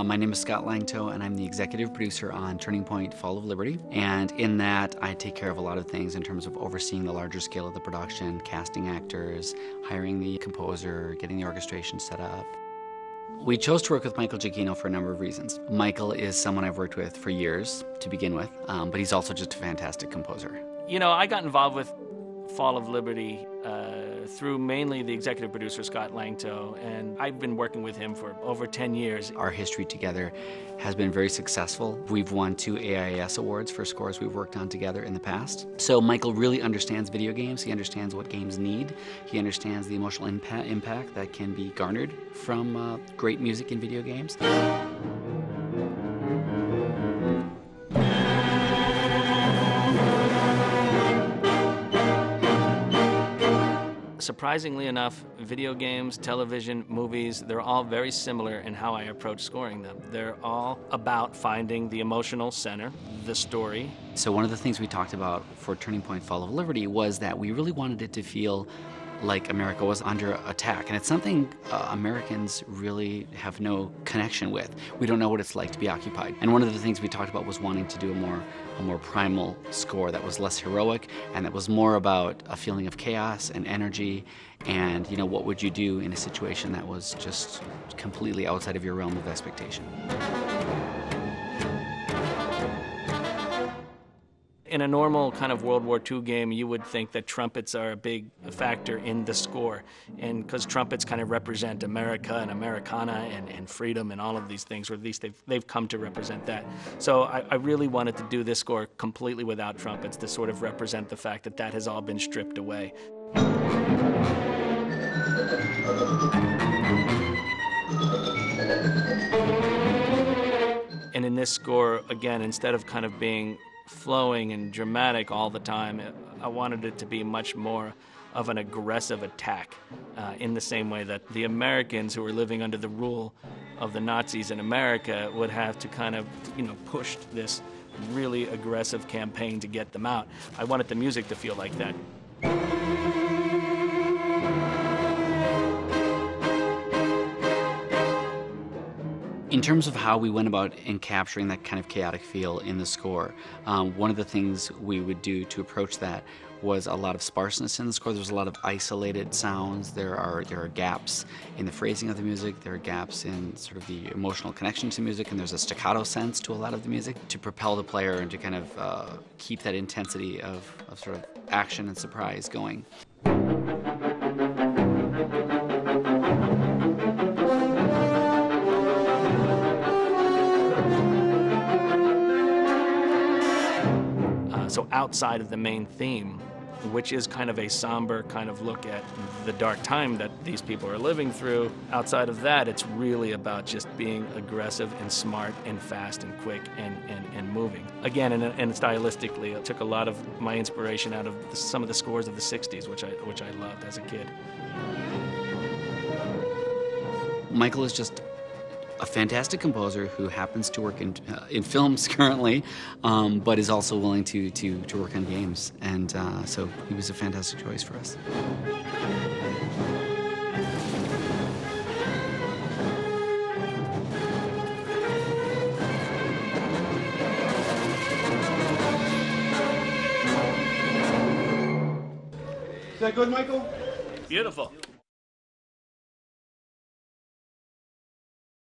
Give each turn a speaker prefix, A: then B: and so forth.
A: My name is Scott Langto, and I'm the executive producer on Turning Point Fall of Liberty. And in that, I take care of a lot of things in terms of overseeing the larger scale of the production, casting actors, hiring the composer, getting the orchestration set up. We chose to work with Michael Giacchino for a number of reasons. Michael is someone I've worked with for years, to begin with, but he's also just a fantastic composer.
B: You know, I got involved with Fall of Liberty through mainly the executive producer, Scott Langto, and I've been working with him for over 10 years.
A: Our history together has been very successful. We've won 2 AIS awards for scores we've worked on together in the past. So Michael really understands video games. He understands what games need. He understands the emotional impact that can be garnered from great music in video games.
B: Surprisingly enough, video games, television, movies, they're all very similar in how I approach scoring them. They're all about finding the emotional center, the story.
A: So one of the things we talked about for Turning Point Fall of Liberty was that we really wanted it to feel like America was under attack. And it's something Americans really have no connection with. We don't know what it's like to be occupied. And one of the things we talked about was wanting to do a more primal score that was less heroic and that was more about a feeling of chaos and energy and, you know, what would you do in a situation that was just completely outside of your realm of expectation.
B: In a normal kind of World War II game, you would think that trumpets are a big factor in the score, and because trumpets kind of represent America and Americana and freedom and all of these things, or at least they've come to represent that. So I really wanted to do this score completely without trumpets to sort of represent the fact that that has all been stripped away. And in this score, again, instead of kind of being flowing and dramatic all the time, I wanted it to be much more of an aggressive attack in the same way that the Americans who were living under the rule of the Nazis in America would have to kind of, you know, push this really aggressive campaign to get them out. I wanted the music to feel like that.
A: In terms of how we went about in capturing that kind of chaotic feel in the score, one of the things we would do to approach that was a lot of sparseness in the score. There's a lot of isolated sounds. There are gaps in the phrasing of the music. There are gaps in sort of the emotional connection to music, and there's a staccato sense to a lot of the music to propel the player and to kind of keep that intensity of sort of action and surprise going.
B: So outside of the main theme, which is kind of a somber kind of look at the dark time that these people are living through, outside of that, it's really about just being aggressive and smart and fast and quick and moving. Again, and stylistically, I took a lot of my inspiration out of some of the scores of the 60s, which I loved as a kid.
A: Michael is just a fantastic composer who happens to work in films currently, but is also willing to work on games, and so he was a fantastic choice for us.
C: Is that good, Michael?
B: Beautiful.